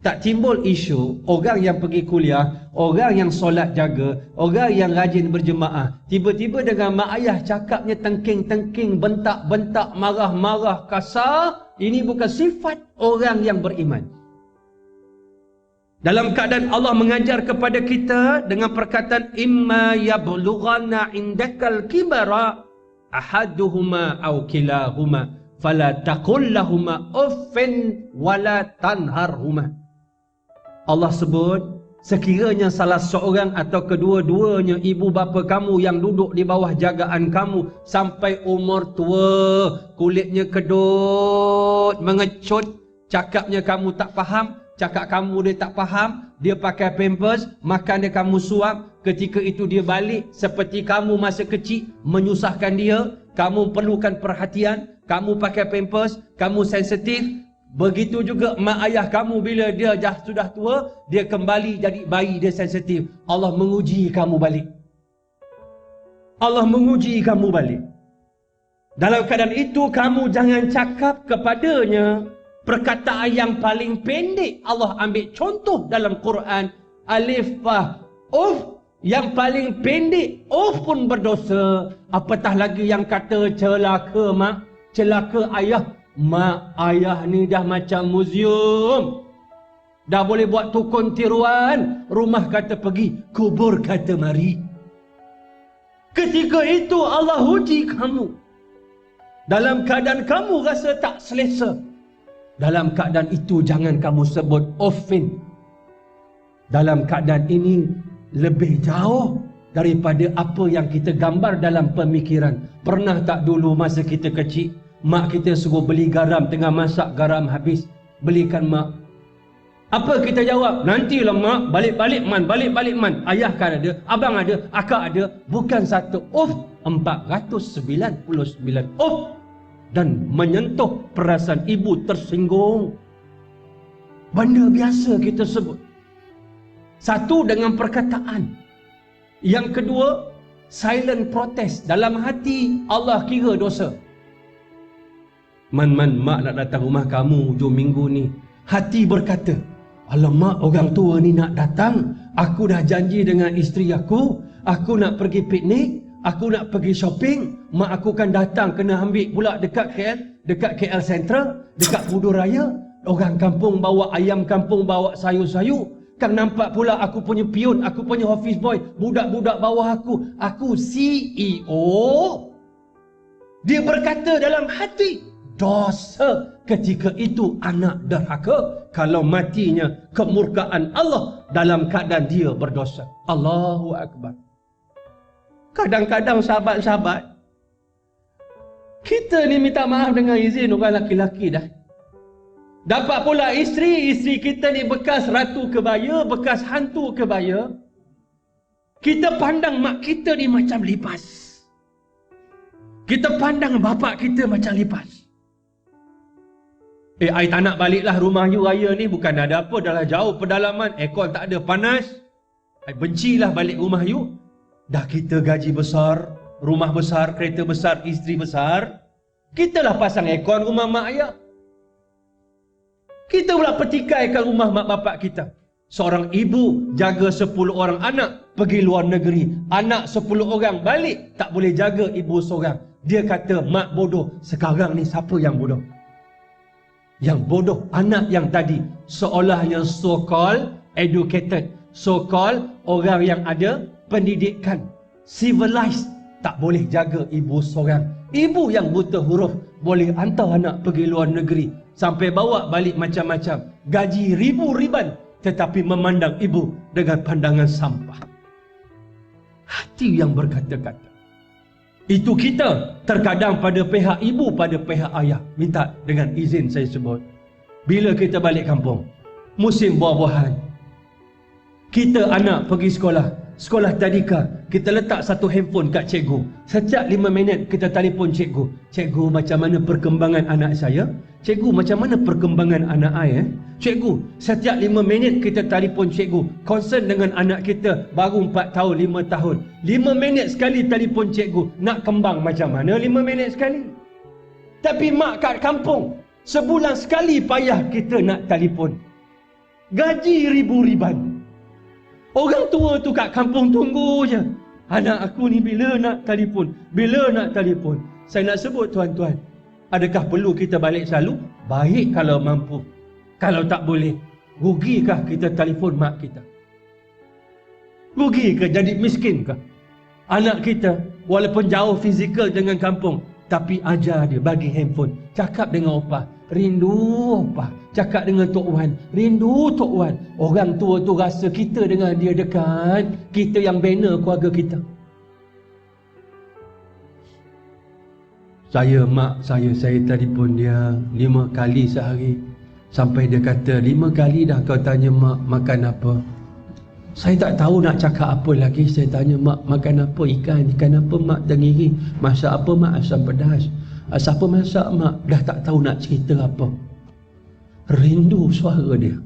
Tak timbul isu orang yang pergi kuliah, orang yang solat jaga, orang yang rajin berjemaah, tiba-tiba dengan mak ayah cakapnya tengking-tengking, bentak-bentak, marah-marah, kasar. Ini bukan sifat orang yang beriman. Dalam keadaan Allah mengajar kepada kita dengan perkataan imma yablughanna indakal kibara ahaduhuma aw kilahuma fala taqul lahumā uffin wala tanharhuma. Allah sebut, sekiranya salah seorang atau kedua-duanya ibu bapa kamu yang duduk di bawah jagaan kamu sampai umur tua, kulitnya kedut, mengecut, cakapnya kamu tak faham, cakap kamu dia tak faham, dia pakai pampers, makan dia kamu suap, ketika itu dia balik seperti kamu masa kecil, menyusahkan dia, kamu perlukan perhatian, kamu pakai pampers, kamu sensitif. Begitu juga mak ayah kamu bila dia sudah tua, dia kembali jadi bayi, dia sensitif. Allah menguji kamu balik. Allah menguji kamu balik. Dalam keadaan itu, kamu jangan cakap kepadanya perkataan yang paling pendek. Allah ambil contoh dalam Quran, alif fah uf, yang paling pendek uf pun berdosa, apatah lagi yang kata celaka mak, celaka ayah. Mak ayah ni dah macam muzium, dah boleh buat tukun tiruan, rumah kata pergi, kubur kata mari. Ketika itu Allah uji kamu dalam keadaan kamu rasa tak selesa. Dalam keadaan itu jangan kamu sebut offin. Dalam keadaan ini lebih jauh daripada apa yang kita gambar dalam pemikiran. Pernah tak dulu masa kita kecil, mak kita suruh beli garam, tengah masak garam habis, belikan mak. Apa kita jawab? Nantilah mak, balik-balik man. Ayah kan ada, abang ada, akak ada. Bukan satu uf, 499 uf. Dan menyentuh perasaan ibu tersinggung. Benda biasa kita sebut. Satu dengan perkataan. Yang kedua, silent protest. Dalam hati Allah kira dosa. Man, mak nak datang rumah kamu hujung minggu ni. Hati berkata, alamak, orang tua ni nak datang. Aku dah janji dengan isteri aku nak pergi piknik, aku nak pergi shopping. Mak aku kan datang, kena ambil pula dekat KL Central, dekat Budur Raya. Orang kampung bawa ayam kampung, bawa sayur-sayur. Kan nampak pula aku punya pion, aku punya office boy, budak-budak bawah aku CEO. Dia berkata dalam hati, dosa. Ketika itu anak derhaka kalau matinya kemurkaan Allah dalam keadaan dia berdosa. Allahu Akbar. Kadang-kadang sahabat-sahabat, kita ni minta maaf dengan izin orang laki-laki dah. Dapat pula isteri kita ni bekas ratu kebaya, bekas hantu kebaya. Kita pandang mak kita ni macam lipas. Kita pandang bapak kita macam lipas. I tak nak baliklah rumah you raya ni, bukan ada apa, dah jauh pedalaman, aircon tak ada, panas. I bencilah balik rumah you. Dah kita gaji besar, rumah besar, kereta besar, isteri besar. Kita lah pasang aircon rumah mak ayah. Kita pula petikaikan rumah mak bapak kita. Seorang ibu jaga 10 orang anak, pergi luar negeri. Anak 10 orang balik, tak boleh jaga ibu seorang. Dia kata mak bodoh. Sekarang ni siapa yang bodoh? Yang bodoh anak yang tadi, seolahnya so-called educated, so-called orang yang ada pendidikan, civilized, tak boleh jaga ibu seorang. Ibu yang buta huruf boleh hantar anak pergi luar negeri, sampai bawa balik macam-macam, gaji ribu-riban, tetapi memandang ibu dengan pandangan sampah. Hati yang berkata-kata. Itu kita terkadang pada pihak ibu, pada pihak ayah. Minta dengan izin saya sebut, bila kita balik kampung, musim buah-buahan, kita anak pergi sekolah tadika, kita letak satu handphone kat cikgu. Setiap 5 minit kita telefon cikgu. Cikgu, macam mana perkembangan anak saya? Cikgu, macam mana perkembangan anak saya? Cikgu, setiap 5 minit kita telefon cikgu, concern dengan anak kita baru 4 tahun, 5 tahun. 5 minit sekali telefon cikgu. Nak kembang macam mana 5 minit sekali? Tapi mak kat kampung, sebulan sekali payah kita nak telefon. gaji ribu-riban. Orang tua tu kat kampung tunggu je. Anak aku ni bila nak telefon? Bila nak telefon? Saya nak sebut tuan-tuan, adakah perlu kita balik selalu? Baik kalau mampu. Kalau tak boleh, rugikah kita telefon mak kita? Rugi ke jadi miskin ke? Anak kita walaupun jauh fizikal dengan kampung, tapi ajar dia, bagi handphone, cakap dengan opah, rindu opah, cakap dengan Tok Wan, rindu Tok Wan. Orang tua tu rasa kita dengan dia dekat, kita yang bina keluarga kita. Mak saya telefon dia 5 kali sehari. Sampai dia kata, 5 kali dah kau tanya mak makan apa. Saya tak tahu nak cakap apa lagi. Saya tanya mak makan apa, ikan apa mak tengiri, masak apa mak, asam pedas, siapa masak mak, dah tak tahu nak cerita apa. Rindu suara dia.